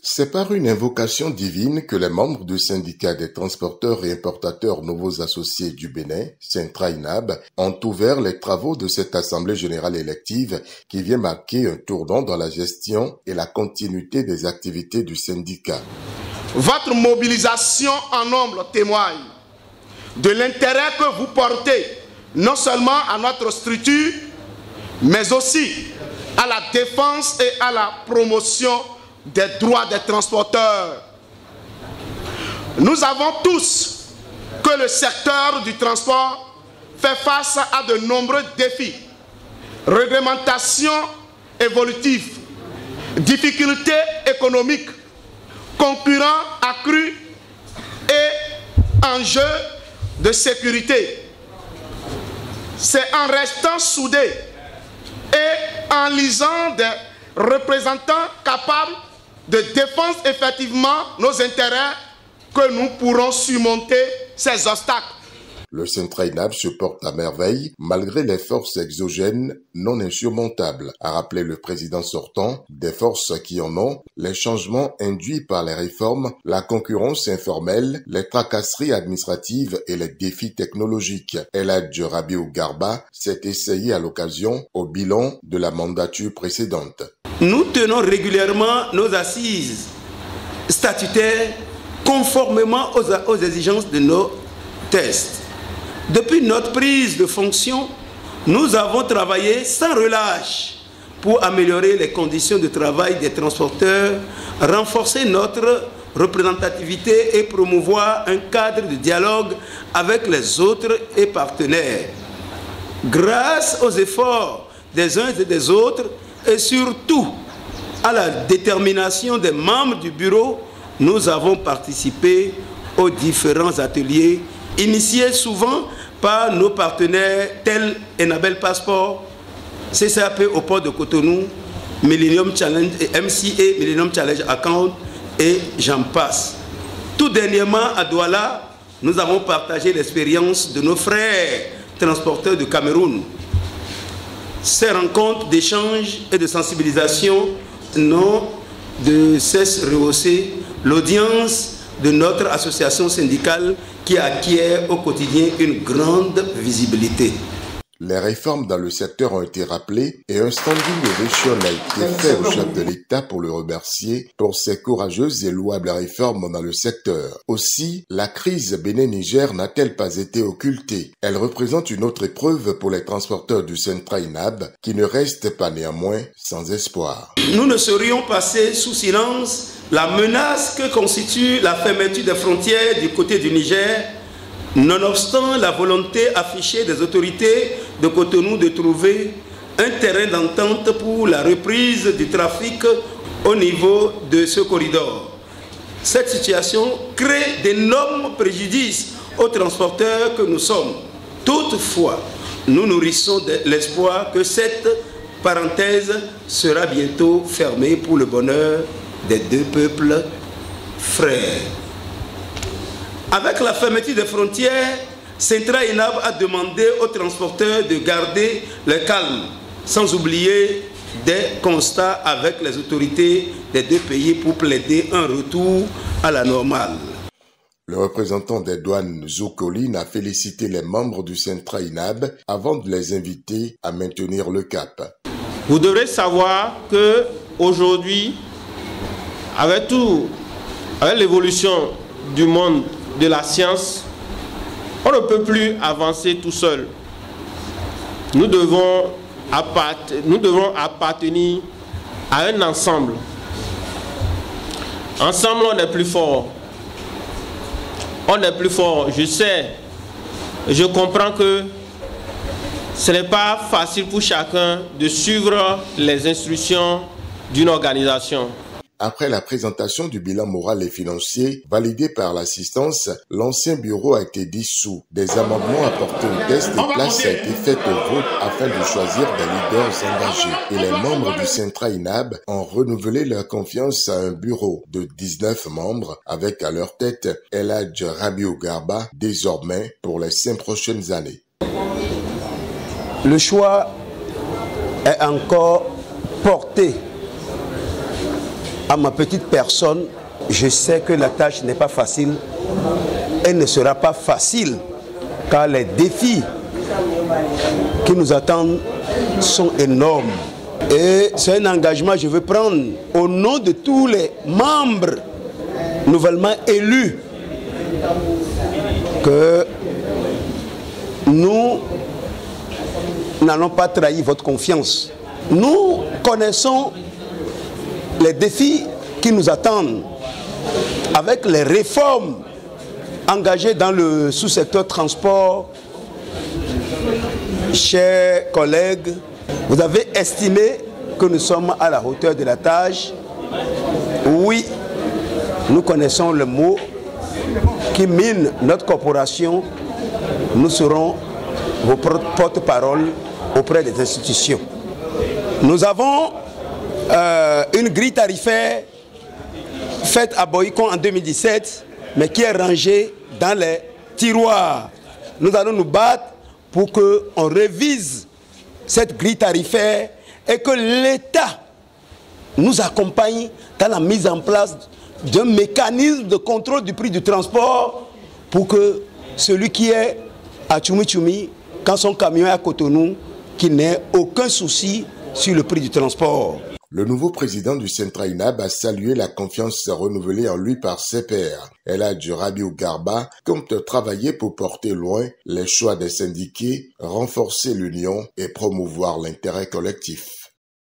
C'est par une invocation divine que les membres du syndicat des transporteurs et importateurs nouveaux associés du Bénin, Syntra-INAB, ont ouvert les travaux de cette assemblée générale élective qui vient marquer un tournant dans la gestion et la continuité des activités du syndicat. Votre mobilisation en nombre témoigne de l'intérêt que vous portez non seulement à notre structure, mais aussi à la défense et à la promotion des droits des transporteurs. Nous savons tous que le secteur du transport fait face à de nombreux défis. Réglementation évolutive, difficultés économiques, concurrents accrus et enjeux de sécurité. C'est en restant soudés et en lisant des représentants capables de défendre effectivement nos intérêts que nous pourrons surmonter ces obstacles. Le Syntra-INAB se porte à merveille malgré les forces exogènes non insurmontables, a rappelé le président sortant, des forces qui en ont, les changements induits par les réformes, la concurrence informelle, les tracasseries administratives et les défis technologiques. Eladj Rabiou Garba s'est essayé à l'occasion au bilan de la mandature précédente. Nous tenons régulièrement nos assises statutaires conformément aux exigences de nos tests. Depuis notre prise de fonction, nous avons travaillé sans relâche pour améliorer les conditions de travail des transporteurs, renforcer notre représentativité et promouvoir un cadre de dialogue avec les autres et partenaires. Grâce aux efforts des uns et des autres et surtout à la détermination des membres du bureau, nous avons participé aux différents ateliers initiés souvent par nos partenaires tels Enabel Passport, CCAP au port de Cotonou, Millennium Challenge et MCA Millennium Challenge Account et j'en passe. Tout dernièrement à Douala, nous avons partagé l'expérience de nos frères transporteurs du Cameroun. Ces rencontres d'échange et de sensibilisation n'ont de cesse rehausser l'audience de notre association syndicale qui acquiert au quotidien une grande visibilité. Les réformes dans le secteur ont été rappelées et un standing ovation a été fait au chef de l'État pour le remercier pour ses courageuses et louables réformes dans le secteur. Aussi, la crise Bénin-Niger n'a-t-elle pas été occultée? Elle représente une autre épreuve pour les transporteurs du Syntra-INAB qui ne restent pas néanmoins sans espoir. Nous ne saurions passer sous silence la menace que constitue la fermeture des frontières du côté du Niger, nonobstant la volonté affichée des autorités de Cotonou de trouver un terrain d'entente pour la reprise du trafic au niveau de ce corridor. Cette situation crée d'énormes préjudices aux transporteurs que nous sommes. Toutefois, nous nourrissons l'espoir que cette parenthèse sera bientôt fermée pour le bonheur des deux peuples frères. Avec la fermeture des frontières, Syntra-INAB a demandé aux transporteurs de garder le calme, sans oublier des constats avec les autorités des deux pays pour plaider un retour à la normale. Le représentant des douanes Zoukoline a félicité les membres du Syntra-INAB avant de les inviter à maintenir le cap. Vous devrez savoir que aujourd'hui, avec l'évolution du monde de la science, on ne peut plus avancer tout seul. Nous devons appartenir à un ensemble. Ensemble, on est plus fort. On est plus fort. Je sais, je comprends que ce n'est pas facile pour chacun de suivre les instructions d'une organisation. Après la présentation du bilan moral et financier validé par l'assistance, l'ancien bureau a été dissous. Des amendements apportés au test et place a été faite au vote afin de choisir des leaders engagés. Et les membres du Syntra-INAB ont renouvelé leur confiance à un bureau de 19 membres avec à leur tête Eladj Rabiou Garba, désormais pour les 5 prochaines années. Le choix est encore porté à ma petite personne, je sais que la tâche n'est pas facile. Elle ne sera pas facile car les défis qui nous attendent sont énormes. Et c'est un engagement que je veux prendre au nom de tous les membres nouvellement élus que nous n'allons pas trahir votre confiance. Nous connaissons les défis qui nous attendent avec les réformes engagées dans le sous-secteur transport. Chers collègues, vous avez estimé que nous sommes à la hauteur de la tâche. Oui, nous connaissons le mot qui mine notre corporation. Nous serons vos porte-parole auprès des institutions. Nous avons une grille tarifaire faite à Boycon en 2017, mais qui est rangée dans les tiroirs. Nous allons nous battre pour qu'on révise cette grille tarifaire et que l'État nous accompagne dans la mise en place d'un mécanisme de contrôle du prix du transport pour que celui qui est à Tchoumi-Tchoumi, quand son camion est à Cotonou, qu'il n'ait aucun souci sur le prix du transport. Le nouveau président du Centra-INAB a salué la confiance renouvelée en lui par ses pairs. Elhadji Rabiou Garba compte travailler pour porter loin les choix des syndiqués, renforcer l'union et promouvoir l'intérêt collectif.